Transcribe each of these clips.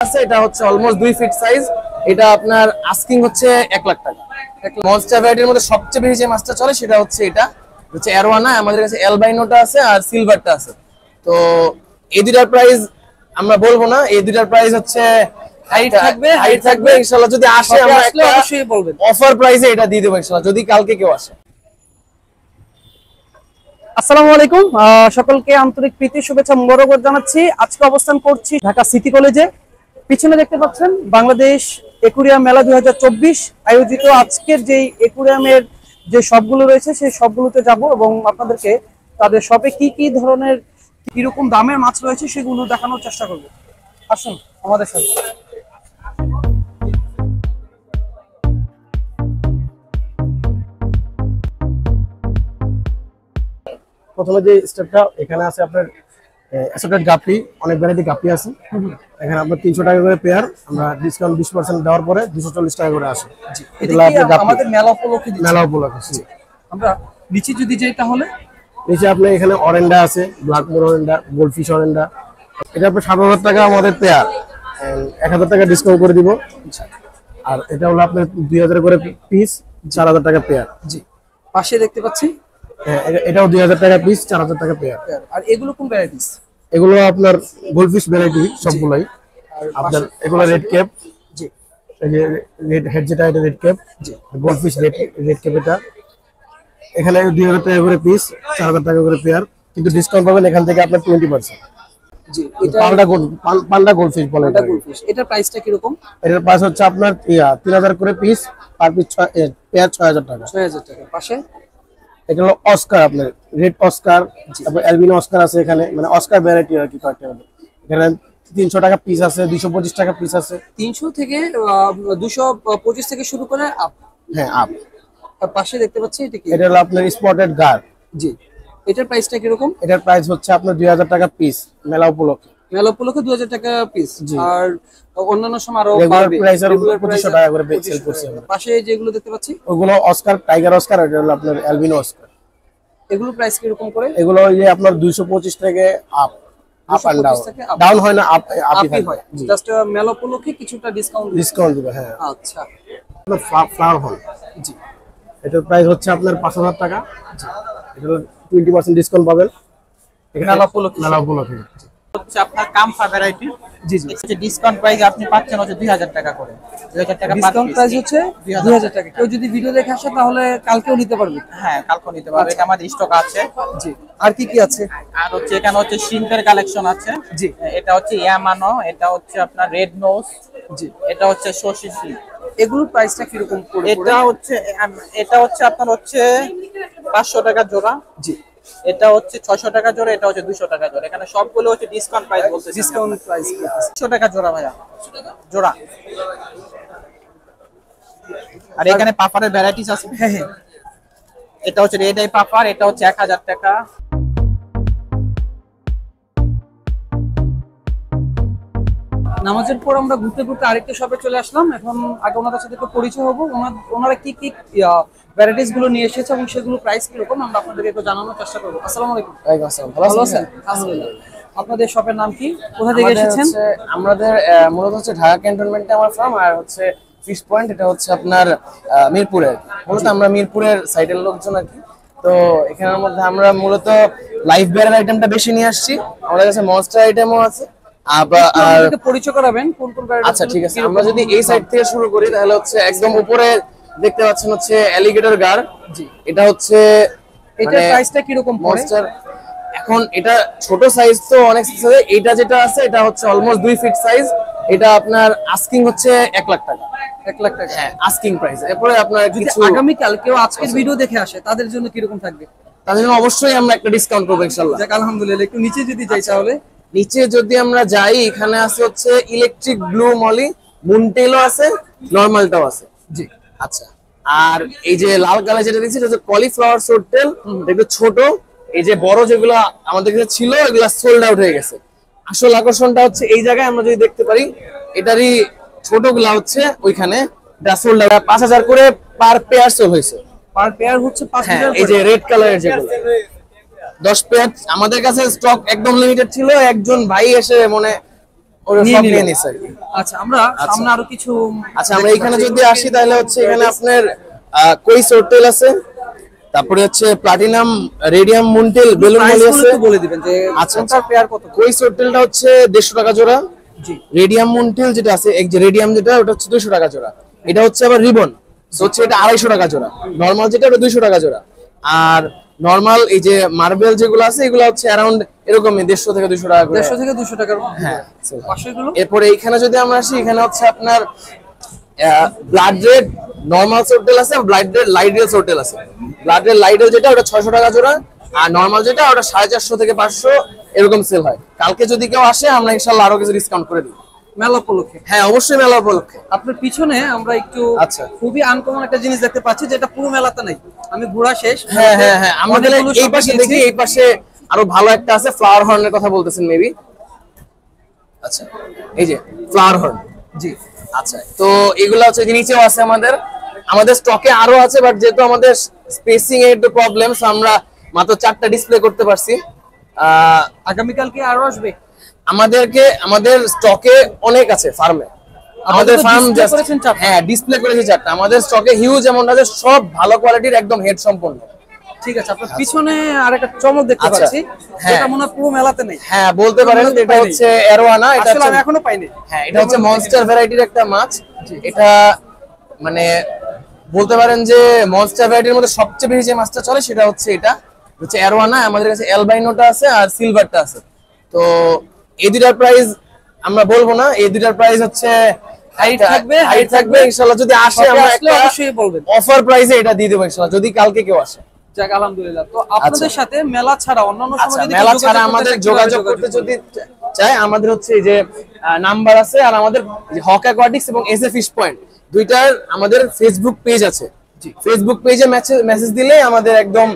আছে, এটা হচ্ছে অলমোস্ট 2 ফিট সাইজ। এটা আপনার আস্কিং হচ্ছে 1 লাখ টাকা। মনস্টার ভ্যারাইটির মধ্যে সবচেয়ে বেশি যে মাছটা চলে সেটা হচ্ছে এটা হচ্ছে অ্যারোয়ানা। আমাদের কাছে অ্যালবাইনোটা আছে আর সিলভারটা আছে। তো এই দুটার প্রাইস আমরা বলবো না, এই দুটার প্রাইস হচ্ছে হাইট থাকবে ইনশাআল্লাহ। যদি আসে আমরা একটা অবশ্যই বলবেন, অফার প্রাইসে এটা দিয়ে দেব ইনশাআল্লাহ, যদি কালকে কেউ আসে। আসসালামু আলাইকুম, সকলকে আন্তরিক প্রীতি শুভেচ্ছা মোবারকবাদ জানাচ্ছি। আজকে অবস্থান করছি ঢাকা সিটি কলেজে। পিছনে দেখতে পাচ্ছেন বাংলাদেশ একুরিয়াম মেলা 2024 আয়োজিত। আজকের যে একুরিয়ামের যে শপগুলো রয়েছে সেই শপগুলোতে যাব এবং আপনাদেরকে তাদের শপে কি কি ধরনের কিরকম দামের মাছ রয়েছে সেগুলো দেখানোর চেষ্টা করব। আসুন আমাদের সাথে। প্রথমে যে স্টেপটা এখানে আছে আপনার অ্যাসোটেড গাপ্পি, অনেক ভ্যারাইটি গাপ্পি আছে। এখানে আপনার 300 টাকা করে পেয়ার, আমরা ডিসকাউন্ট 20% দেওয়ার পরে 240 টাকা করে আসে। আমাদের মেলা উপলক্ষে মেলা উপলক্ষে। আমরা নিচে যদি যাই তাহলে নিচে আপনার এখানে অরেন্ডা আছে, ব্ল্যাকমোর অরেন্ডা, গোল্ডফিশ অরেন্ডা। এটা আপনার 7,000 টাকা আমাদের পেয়ার, 1,000 টাকা ডিসকাউন্ট করে দিব। আর এটা হলো আপনার 2,000 করে পিস, 4,000 টাকা পেয়ার। জি, পাশে দেখতে পাচ্ছি এটাও 2,000 টাকা পিস, 4,000 টাকা পেয়ার। আর এগুলো কোন ভ্যারাইটিস? এগুলো আপনার গোল্ডফিশ ভ্যারাইটি সবগুলাই। আপনার এগুলো রেড ক্যাপ, জি, এই যে রেড হেড যেটা এটা রেড ক্যাপ, জি, গোল্ডফিশ রেড ক্যাপ। এটা এখানে 2,000 টাকা করে পিস, 4,000 টাকা করে পেয়ার, কিন্তু ডিসকাউন্ট পাবেন এখান থেকে আপনার 20%। জি, এটা পান্ডা গোল্ডফিশ বলে এটা। গোল্ডফিশ, এটার প্রাইসটা কি রকম? এটার প্রাইস হচ্ছে আপনার 3,000 করে পিস, পার পিস পেয়ার 6,000 টাকা। 6,000 টাকা। পাশে এটা হলো অস্কার, আপনার রেড অস্কার, তারপর অ্যালবিনো অস্কার আছে এখানে, মানে অস্কার ভ্যারাইটি আর কি কয়েকটা। এখানে 300 টাকা পিস আছে, 225 টাকা পিস আছে। 300 থেকে 225 থেকে শুরু করে আপ। হ্যাঁ, আপ। আর পাশে দেখতে পাচ্ছি এটা কি? এটা হলো আপনার স্পটেড গার। জি, এটার প্রাইসটা কি রকম? এটার প্রাইস হচ্ছে আপনার 2,000 টাকা পিস মেলা উপলক্ষে। মেলা উপলক্ষে 2,000 টাকা পিস। আর অন্যান্য সময় আরো রেগুলার বাড়বে। প্রাইস আর 2,500 টাকা করে সেল করছি আমরা। পাশে যেগুলো দেখতে পাচ্ছি ওগুলো অস্কার, টাইগার অস্কার। এটা হলো আপনার অ্যালবিনো অস্কার। এগুলো প্রাইস কি রকম করে? এগুলো ওই যে আপনার 225 থেকে up, up and down. Down হয় না, আপই হয়। জাস্ট মেলা উপলক্ষে কিছুটা ডিসকাউন্ট দিবে। হ্যাঁ, আচ্ছা। আপনার ফ্লাওয়ার হল, জি, এটার প্রাইস হচ্ছে আপনার 5,000 টাকা। এটা 20% ডিসকাউন্ট পাবেন মেলা উপলক্ষে। মেলা উপলক্ষে। হচ্ছে আপনার কামফা ভ্যারাইটি। জি, জি, ডিসকাউন্ট প্রাইস আপনি পাচ্ছেন হচ্ছে 2,000 টাকা করে। 2,000 টাকা ডিসকাউন্ট প্রাইস হচ্ছে 2,000 টাকা। কেউ যদি ভিডিও দেখে আসে তাহলে কালকেও নিতে পারবে। হ্যাঁ, কালকে নিতে পারবে। এটা আমাদের স্টক আছে। জি, আর কি কি আছে? আর হচ্ছে এখানে হচ্ছে শিম্পের কালেকশন আছে। জি, এটা হচ্ছে ইয়ামানো, এটা হচ্ছে আপনার রেড নোজ, জি, এটা হচ্ছে শশিশি। এগুলোর প্রাইসটা কি রকম পড়বে? এটা হচ্ছে আপনার হচ্ছে 500 টাকা জোড়া। জি, এটা হচ্ছে 600 টাকা জোড়া, এটা হচ্ছে 200 টাকা জোড়া। এখানে সবগুলো হচ্ছে ডিসকাউন্ট প্রাইস বলতে। ডিসকাউন্ট প্রাইস 100 টাকা জোড়া ভাইয়া, জোড়া। আর এখানে পাফারের ভ্যারাইটিস আছে। হ্যাঁ, হ্যাঁ। এটা হচ্ছে রেড আই পাফার, এটা হচ্ছে 1,000 টাকা। নামাজের পর আমরা ঘুরতে ঘুরতে আরেকটা শপে চলে আসলাম। এখন আগে ওনাদের সাথে একটু পরিচয় হবো। ওনারা কি কি ভ্যারাইটিস গুলো নিয়ে এসেছে এবং সেগুলো প্রাইস কিরকম আমরা আপনাদেরকে একটু জানানোর চেষ্টা করবো। আসসালামু আলাইকুম। ওয়ালাইকুম আসসালাম। ভালো আছেন? আলহামদুলিল্লাহ। আপনাদের শপের নাম কি, কোথা থেকে এসেছেন? আমাদের মূলত হচ্ছে ঢাকা ক্যান্টনমেন্টে আমার ফার্ম, আর হচ্ছে ফিশ পয়েন্ট এটা হচ্ছে আপনার মিরপুরের। মূলত আমরা মিরপুরের সাইডের লোকজন আর কি। তো এখানের মধ্যে আমরা মূলত লাইভ বেয়ারের আইটেমটা বেশি নিয়ে আসছি। আমাদের কাছে মনস্টার আইটেমও আছে। আর পরিচয় করাবেন কোন কোন ভ্যারাইটি? আচ্ছা, ঠিক আছে। আমরা যদি এই সাইড থেকে শুরু করি তাহলে হচ্ছে একদম উপরে দেখতে পাচ্ছেন হচ্ছে অ্যালিগেটর গার। জি, এটা হচ্ছে এটার প্রাইসটা কি রকম পড়ে? মনস্টার এখন এটা ছোট সাইজ, তো অনেক সাইজ। এটা যেটা আছে এটা হচ্ছে অলমোস্ট 2 ফিট সাইজ। এটা আপনার আস্কিং হচ্ছে 1 লাখ টাকা। 1 লাখ টাকা, হ্যাঁ, আস্কিং প্রাইস। এরপরে আপনার যদি কিছু আগামী কাল কেউ আজকের ভিডিও দেখে আসে তাদের জন্য কি রকম থাকবে? তাদের জন্য অবশ্যই আমরা একটা ডিসকাউন্ট করব ইনশাআল্লাহ। যাক, আলহামদুলিল্লাহ। একটু নিচে যদি যাই তাহলে নিচে যদি আমরা যাই, এখানে আছে হচ্ছে ইলেকট্রিক ব্লু মলি, মুনটেলও আছে, নরমালটাও আছে। জি, আচ্ছা। আর এই যে লাল কালার যেটা দেখছি এটা হচ্ছে কলিফ্লাওয়ার সোরটেল, একটু ছোট। এই যে বড় যেগুলো আমাদের কাছে ছিল এগুলা সোল্ড আউট হয়ে গেছে। আসল আকর্ষণটা হচ্ছে এই জায়গায় আমরা যদি দেখতে পারি, এটারই ছোটগুলা হচ্ছে ওইখানে এটা সোল্ড আউট। 5,000 করে পার পেয়ার সেল হয়েছে। পার পেয়ার হচ্ছে 5,000। এই যে রেড কালারের যেগুলো 10 পেয়ার আমাদের কাছে স্টক একদম লিমিটেড ছিল। একজন ভাই এসে ওরা নিয়ে সব নিল। নিয়ে নিছে আর কি। আচ্ছা, আমরা সামনে আরো কিছু আচ্ছা আমরা এখানে যদি আসি তাহলে হচ্ছে এখানে আপনার কই সোর্টেল আছে, তারপরে হচ্ছে প্লাটিনাম রেডিয়াম মুনটেল বেলুন প্রাইস মলি আছে। একটু বলে দিবেন যে আচ্ছা, কোনটার পেয়ার কত? কই সোর্টেলটা হচ্ছে 150 টাকা জোড়া। জি, রেডিয়াম মুনটেল যেটা আছে এক যে রেডিয়াম যেটা ওটা হচ্ছে 200 টাকা জোড়া। এটা হচ্ছে আবার রিবন, হচ্ছে এটা 250 টাকা জোড়া। নরমাল যেটা ওটা 200 টাকা জোড়া। আর নরমাল এই যে মার্বেল যেগুলো আছে এগুলো হচ্ছে অ্যারাউন্ড এরকমই 150 থেকে 200 টাকা করে। 150 থেকে 200 টাকার। হ্যাঁ। পাশে এগুলো এরপরে এইখানে যদি আমরা আসি, এখানে হচ্ছে আপনার ব্লাড রেড নরমাল সোর্টেল আছে, ব্লাড রেড লাইট রেড সোর্টেল আছে। ব্লাড রেড লাইট রেড যেটা ওটা 600 টাকা জোড়া, আর নরমাল যেটা ওটা 450 থেকে 500 এরকম সেল হয়। কালকে যদি কেউ আসে আমরা ইনশাআল্লাহ আরো কিছু ডিসকাউন্ট করে দিব। মেলা উপলক্ষে। হ্যাঁ অবশ্যই মেলা উপলক্ষে। আপনার পিছনে আমরা একটু আচ্ছা। খুবই আনকমন একটা জিনিস দেখতে পাচ্ছি, যেটা পুরো মেলাতে নাই। আমি ঘোরা শেষ। হ্যাঁ হ্যাঁ হ্যাঁ, আমাদের অনেকগুলো এই শপে পাশে গিয়েছি। দেখি, এই পাশে আরো ভালো একটা আছে, ফ্লাওয়ার হর্নের কথা বলতেছেন মেবি। আচ্ছা এই যে ফ্লাওয়ার হর্ন। জি, আচ্ছা তো এগুলা হচ্ছে নিচেও আছে আমাদের স্টকে আরো আছে, বাট যেহেতু আমাদের স্পেসিং এর একটু প্রবলেম, আমরা মাত্র 4টা ডিসপ্লে করতে পারছি। আগামীকাল কি আরো আসবে? আমাদের স্টকে অনেক আছে ফার্মে। আমাদের তো ফার্ম display করেছেন 4টা? হ্যাঁ ডিসপ্লে করেছি 4টা। আমাদের স্টকে হিউজ অ্যামাউন্ট আছে, সব ভালো কোয়ালিটির একদম হেড সম্পন্ন। ঠিক আছে, আপনার পিছনে আরেকটা চমক দেখতে আচ্ছা, পাচ্ছি, হ্যাঁ। যেটা মনে হয় পুরো মেলাতে নেই। হ্যাঁ বলতে পারেন, আমরা তো এটা পাইনি। হচ্ছে অ্যারোয়ানা। এটা আসলে আমি হচ্ছে এখনো পাইনি। হ্যাঁ এটা হচ্ছে মনস্টার ভ্যারাইটির একটা মাছ। এটা মানে বলতে পারেন যে মনস্টার ভ্যারাইটির মধ্যে সবচেয়ে বেশি যে মাছটা চলে সেটা হচ্ছে এটা হচ্ছে অ্যারোয়ানা। আমাদের কাছে অ্যালবাইনোটা আছে আর সিলভারটা আছে। তো এই দুটার প্রাইস আমরা বলবো না, এই দুটার প্রাইস হচ্ছে Height থাকবে, হাইট থাকবে। ইনশাআল্লাহ যদি আসে শপে আমরা আসলে একটা অবশ্যই বলবেন। অফার প্রাইসে এটা দিয়ে দেবো ইনশাআল্লাহ, যদি কালকে কেউ আসে। যাক, আলহামদুলিল্লাহ। তো আপনাদের সাথে মেলা ছাড়া অন্যান্য আচ্ছা সময় যদি মেলা কেউ ছাড়া যোগাযোগ আমাদের করতে চায়, যোগাযোগ কিভাবে করতে যদি চায়, আমাদের হচ্ছে এই যে নাম্বার আছে, আর আমাদের হক অ্যাকোয়াটিক্স এবং এসএ ফিশ পয়েন্ট দুইটার আমাদের ফেসবুক পেজ আছে। ফেসবুক পেজে মেসেজ দিলে আমাদের একদম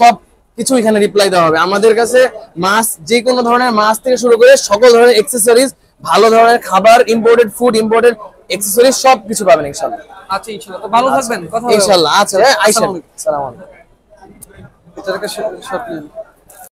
সব কিছু এখানে রিপ্লাই দেওয়া হবে। আমাদের কাছে মাছ, যে কোনো ধরনের মাছ থেকে শুরু করে সকল ধরনের অ্যাকসেসরিজ, ভালো ধরনের খাবার, ইম্পোর্টেড ফুড, ইম্পোর্টেড অ্যাকসেসরিজ সব কিছু পাবেন ইনশাআল্লাহ। আচ্ছা ইনশাআল্লাহ। তো ভালো থাকবেন, কথা হবে। ইনশাআল্লাহ। আচ্ছা আইসা, আসসালামু আলাইকুম। আসসালামু আলাইকুম। এটা একটা শর্ট